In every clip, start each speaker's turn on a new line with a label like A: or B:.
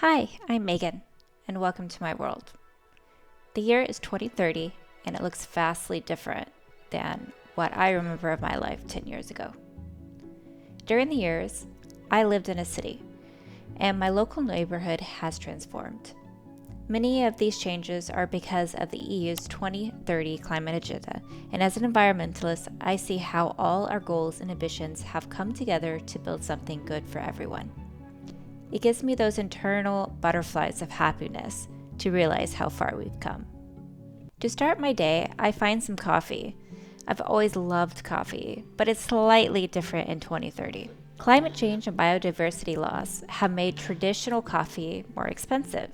A: Hi, I'm Megan, and welcome to my world. The year is 2030, and it looks vastly different than what I remember of my life 10 years ago. During the years, I lived in a city, and my local neighborhood has transformed. Many of these changes are because of the EU's 2030 climate agenda, and as an environmentalist, I see how all our goals and ambitions have come together to build something good for everyone. It gives me those internal butterflies of happiness to realize how far we've come. To start my day, I find some coffee. I've always loved coffee, but it's slightly different in 2030. Climate change and biodiversity loss have made traditional coffee more expensive.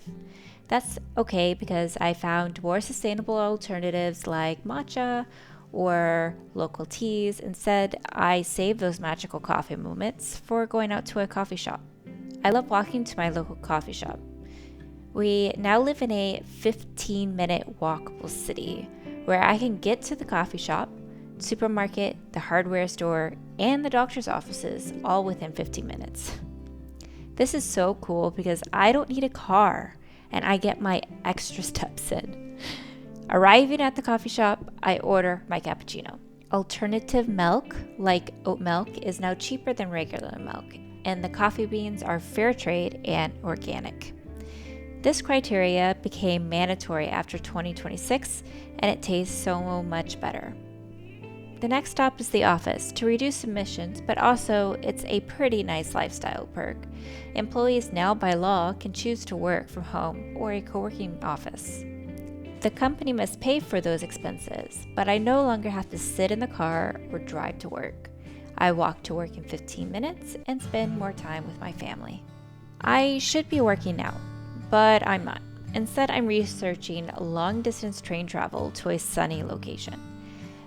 A: That's okay because I found more sustainable alternatives like matcha or local teas. Instead, I save those magical coffee moments for going out to a coffee shop. I love walking to my local coffee shop. We now live in a 15-minute walkable city where I can get to the coffee shop, supermarket, the hardware store, and the doctor's offices all within 15 minutes. This is so cool because I don't need a car and I get my extra steps in. Arriving at the coffee shop, I order my cappuccino. Alternative milk, like oat milk, is now cheaper than regular milk, and the coffee beans are fair trade and organic. This criteria became mandatory after 2026, and it tastes so much better. The next stop is the office to reduce emissions, but also it's a pretty nice lifestyle perk. Employees now by law can choose to work from home or a co-working office. The company must pay for those expenses, but I no longer have to sit in the car or drive to work. I walk to work in 15 minutes and spend more time with my family. I should be working now, but I'm not. Instead, I'm researching long-distance train travel to a sunny location.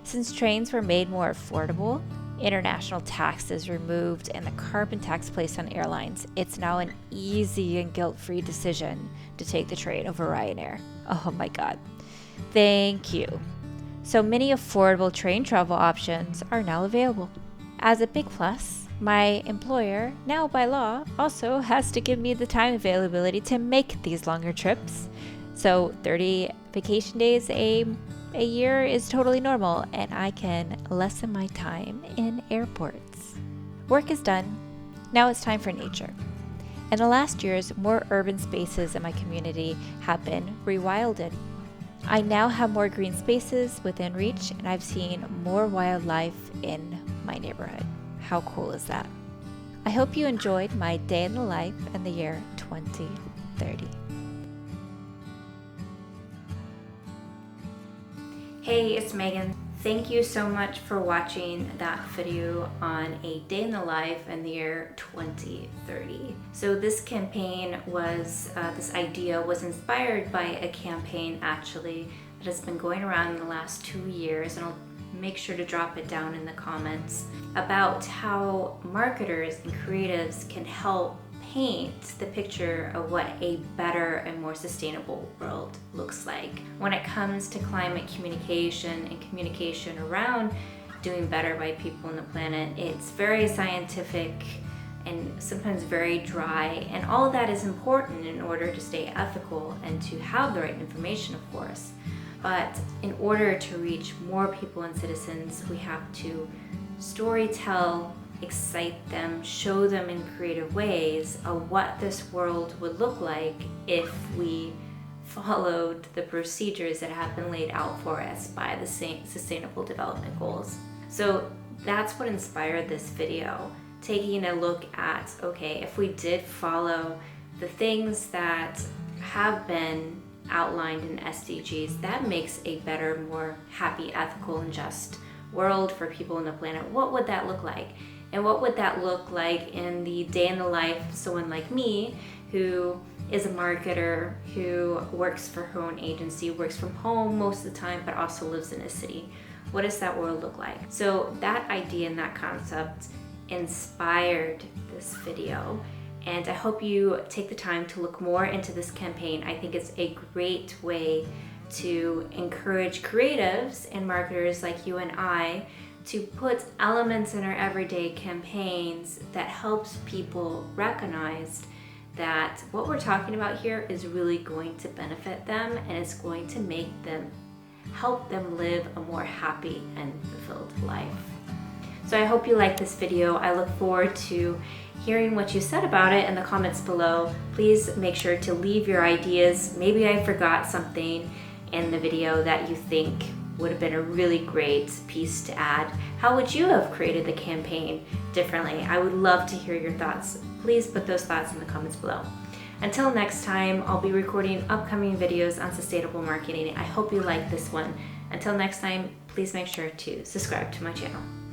A: Since trains were made more affordable, international taxes removed, and the carbon tax placed on airlines, it's now an easy and guilt-free decision to take the train over Ryanair. Oh my God. Thank you. So many affordable train travel options are now available. As a big plus, my employer, now by law, also has to give me the time availability to make these longer trips. So 30 vacation days a year is totally normal, and I can lessen my time in airports. Work is done. Now it's time for nature. In the last years, more urban spaces in my community have been rewilded. I now have more green spaces within reach, and I've seen more wildlife in my neighborhood. How cool is that? I hope you enjoyed my day in the life in the year 2030. Hey, it's Megan. Thank you so much for watching that video on a day in the life in the year 2030. So this campaign was, this idea was inspired by a campaign actually that has been going around in the last 2 years, and I'll make sure to drop it down in the comments, about how marketers and creatives can help paint the picture of what a better and more sustainable world looks like. When it comes to climate communication and communication around doing better by people on the planet, it's very scientific and sometimes very dry, and all of that is important in order to stay ethical and to have the right information, of course. But in order to reach more people and citizens, we have to storytell, excite them, show them in creative ways of what this world would look like if we followed the procedures that have been laid out for us by the Sustainable Development Goals. So that's what inspired this video, taking a look at, okay, if we did follow the things that have been outlined in SDGs, that makes a better, more happy, ethical, and just world for people on the planet. What would that look like? And what would that look like in the day in the life of someone like me, who is a marketer, who works for her own agency, works from home most of the time, but also lives in a city? What does that world look like? So that idea and that concept inspired this video. And I hope you take the time to look more into this campaign. I think it's a great way to encourage creatives and marketers like you and I to put elements in our everyday campaigns that helps people recognize that what we're talking about here is really going to benefit them, and it's going to help them live a more happy and fulfilled life. So I hope you like this video. I look forward to hearing what you said about it in the comments below. Please make sure to leave your ideas. Maybe I forgot something in the video that you think would have been a really great piece to add. How would you have created the campaign differently? I would love to hear your thoughts. Please put those thoughts in the comments below. Until next time, I'll be recording upcoming videos on sustainable marketing. I hope you like this one. Until next time, please make sure to subscribe to my channel.